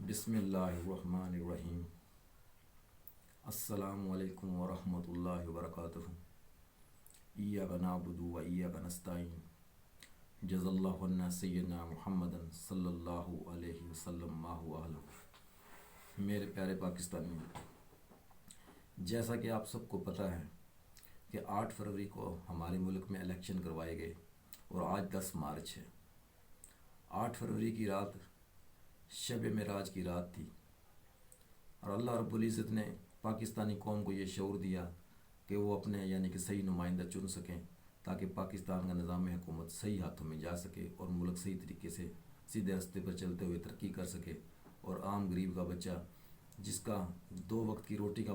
بسم اللہ الرحمن الرحیم۔ السلام علیکم ورحمۃ اللہ وبرکاتہ۔ ایاک نعبد و ایاک نستعین۔ جزا اللہ عنا سیدنا محمد صلی اللہ علیہ وسلم ما هو اہلہ۔ میرے پیارے پاکستانی، جیسا کہ آپ سب کو پتہ ہے کہ 8 فروری کو ہمارے ملک میں الیکشن کروائے گئے اور آج 10 مارچ ہے۔ 8 فروری کی رات شب معراج کی رات تھی، اور اللہ رب العزت نے پاکستانی قوم کو یہ شعور دیا کہ وہ اپنے کہ صحیح نمائندہ چن سکیں، تاکہ پاکستان کا نظام حکومت صحیح ہاتھوں میں جا سکے اور ملک صحیح طریقے سے سیدھے راستے پر چلتے ہوئے ترقی کر سکے، اور عام غریب کا بچہ جس کا 2 وقت کی روٹی کا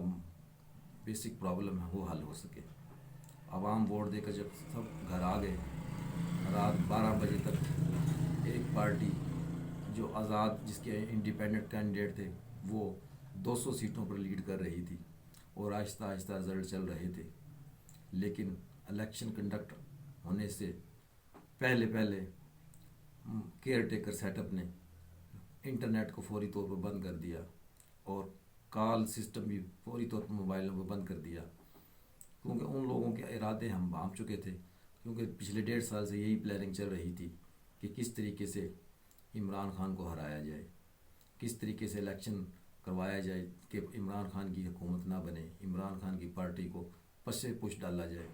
بیسک پرابلم ہے وہ حل ہو سکے۔ عوام ووٹ دے کر جب سب گھر آ گئے، رات 12 بجے تک ایک پارٹی جو آزاد، جس کے انڈیپینڈنٹ کینڈیڈیٹ تھے، وہ 200 سیٹوں پر لیڈ کر رہی تھی اور آہستہ آہستہ رزلٹ چل رہے تھے۔ لیکن الیکشن کنڈکٹ ہونے سے پہلے کیئر ٹیکر سیٹ اپ نے انٹرنیٹ کو فوری طور پر بند کر دیا اور کال سسٹم بھی فوری طور پر موبائلوں پر بند کر دیا، کیونکہ ان لوگوں کے ارادے ہم بھانپ چکے تھے، کیونکہ پچھلے 1.5 سال سے یہی پلاننگ چل رہی تھی کہ کس طریقے سے عمران خان کو ہرایا جائے، کس طریقے سے الیکشن کروایا جائے کہ عمران خان کی حکومت نہ بنے، عمران خان کی پارٹی کو پسے پش ڈالا جائے۔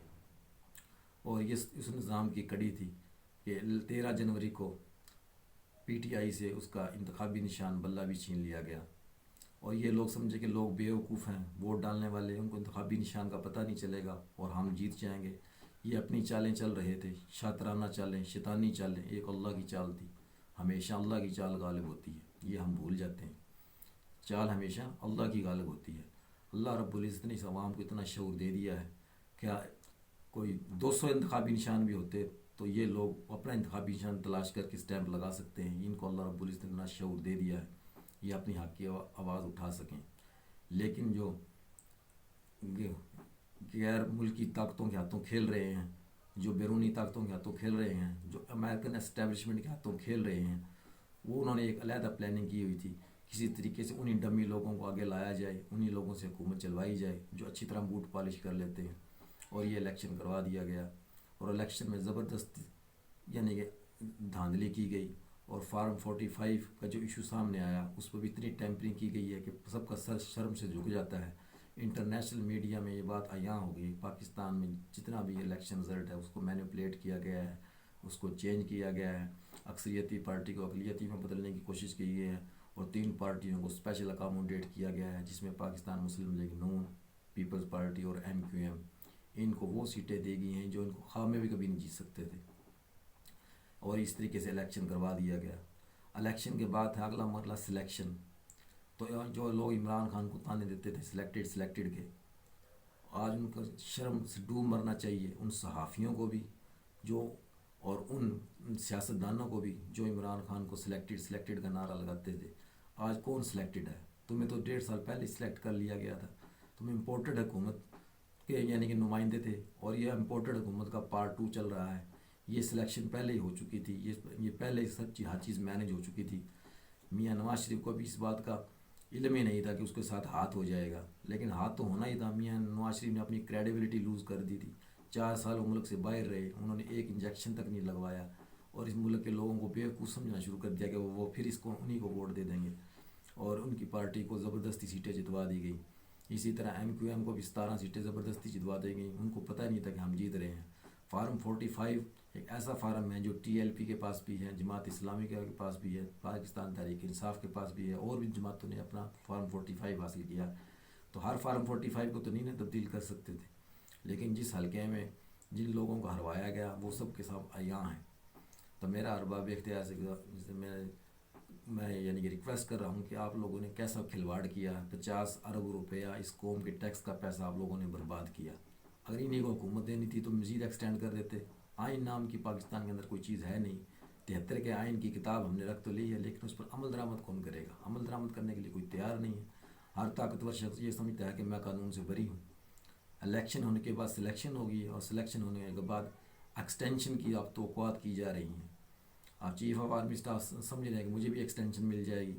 اور یہ اس نظام کی کڑی تھی کہ 13 جنوری کو پی ٹی آئی سے اس کا انتخابی نشان بلہ بھی چھین لیا گیا، اور یہ لوگ سمجھے کہ لوگ بیوقوف ہیں، ووٹ ڈالنے والے، ان کو انتخابی نشان کا پتہ نہیں چلے گا اور ہم جیت جائیں گے۔ یہ اپنی چالیں چل رہے تھے، شاطرانہ چالیں، شیطانی چالیں۔ ایک اللہ کی چال تھی، ہمیشہ اللہ کی چال غالب ہوتی ہے، یہ ہم بھول جاتے ہیں۔ چال ہمیشہ اللہ کی غالب ہوتی ہے۔ اللہ رب العزت نے اس عوام کو اتنا شعور دے دیا ہے کہ کوئی 200 انتخابی نشان بھی ہوتے تو یہ لوگ اپنا انتخابی نشان تلاش کر کے اسٹیمپ لگا سکتے ہیں۔ ان کو اللہ رب العزت نے اتنا شعور دے دیا ہے، یہ اپنی حق کی آواز اٹھا سکیں۔ لیکن جو غیر ملکی طاقتوں کے ہاتھوں کھیل رہے ہیں، جو بیرونی طاقتوں کے ہاتھوں کھیل رہے ہیں، جو امریکن اسٹیبلشمنٹ کے ہاتھوں کھیل رہے ہیں، وہ انہوں نے ایک علیحدہ پلاننگ کی ہوئی تھی، کسی طریقے سے انہی ڈمی لوگوں کو آگے لایا جائے، انہی لوگوں سے حکومت چلوائی جائے جو اچھی طرح بوٹ پالش کر لیتے ہیں، اور یہ الیکشن کروا دیا گیا۔ اور الیکشن میں زبردست کہ دھاندلی کی گئی، اور فارم 45 کا جو ایشو سامنے آیا اس پر بھی اتنی ٹیمپرنگ کی گئی ہے کہ سب کا سر شرم سے جھک جاتا ہے۔ انٹرنیشنل میڈیا میں یہ بات عیاں ہو گئی، پاکستان میں جتنا بھی الیکشن رزلٹ ہے اس کو مینیپولیٹ کیا گیا ہے، اس کو چینج کیا گیا ہے، اکثریتی پارٹی کو اقلیتی میں بدلنے کی کوشش کی گئی ہے، اور 3 پارٹیوں کو اسپیشل اکاموڈیٹ کیا گیا ہے، جس میں پاکستان مسلم لیگ نون، پیپلز پارٹی اور ایم کیو ایم۔ ان کو وہ سیٹیں دے گئی ہیں جو ان کو خواب میں بھی کبھی نہیں جیت سکتے تھے، اور اس طریقے سے الیکشن کروا دیا گیا۔ الیکشن کے بعد ہے اگلا مرحلہ سلیکشن۔ تو جو لوگ عمران خان کو تانے دیتے تھے سلیکٹڈ کے، آج ان کو شرم سے ڈوب مرنا چاہیے، ان صحافیوں کو بھی جو، اور ان سیاستدانوں کو بھی جو عمران خان کو سلیکٹڈ کا نعرہ لگاتے تھے۔ آج کون سلیکٹڈ ہے؟ تمہیں تو 1.5 سال پہلے سلیکٹ کر لیا گیا تھا، تم امپورٹڈ حکومت کے کہ نمائندے تھے، اور یہ امپورٹڈ حکومت کا پارٹ 2 چل رہا ہے۔ یہ سلیکشن پہلے ہی ہو چکی تھی، یہ پہلے سب ہر چیز مینیج ہو چکی تھی۔ میاں نواز شریف کو بھی اس بات کا علم ہی نہیں تھا کہ اس کے ساتھ ہاتھ ہو جائے گا، لیکن ہاتھ تو ہونا ہی تھا۔ میاں نواز شریف نے اپنی کریڈیبلٹی لوز کر دی تھی، 4 سال وہ ملک سے باہر رہے، انہوں نے ایک انجیکشن تک نہیں لگوایا، اور اس ملک کے لوگوں کو بیوقوف سمجھنا شروع کر دیا کہ وہ پھر انہی کو ووٹ دے دیں گے، اور ان کی پارٹی کو زبردستی سیٹیں جتوا دی گئی۔ اسی طرح ایم کیو ایم کو بھی 17 سیٹیں زبردستی جتوا دی گئیں، ان کو پتہ نہیں تھا کہ ہم جیت رہے ہیں۔ فارم 45 ایک ایسا فارم ہے جو ٹی ایل پی کے پاس بھی ہے، جماعت اسلامی کے پاس بھی ہے، پاکستان تحریک انصاف کے پاس بھی ہے، اور بھی جماعتوں نے اپنا فارم 45 حاصل کیا۔ تو ہر فارم 45 کو تو نہیں تبدیل کر سکتے تھے، لیکن جس حلقے میں جن لوگوں کو ہروایا گیا وہ سب کے سب عیاں ہیں۔ تو میرا ارباب اختیار سے میں کہ ریکویسٹ کر رہا ہوں کہ آپ لوگوں نے کیسا کھلواڑ کیا، 50 ارب روپیہ اس قوم کے ٹیکس کا پیسہ آپ لوگوں نے برباد کیا۔ اگر انہیں کو حکومت دینی تھی تو مزید ایکسٹینڈ کر دیتے۔ آئین نام کی پاکستان کے اندر کوئی چیز ہے نہیں، 73 کے آئین کی کتاب ہم نے رکھ تو لی ہے، لیکن اس پر عمل درآمد کون کرے گا؟ عمل درآمد کرنے کے لیے کوئی تیار نہیں ہے۔ ہر طاقتور شخص یہ سمجھتا ہے کہ میں قانون سے بری ہوں۔ الیکشن ہونے کے بعد سلیکشن ہوگی، اور سلیکشن ہونے کے بعد ایکسٹینشن کی آپ توقعات کی جا رہی ہیں۔ آپ چیف آف آرمی اسٹاف سمجھ رہے ہیں کہ مجھے بھی ایکسٹینشن مل جائے گی،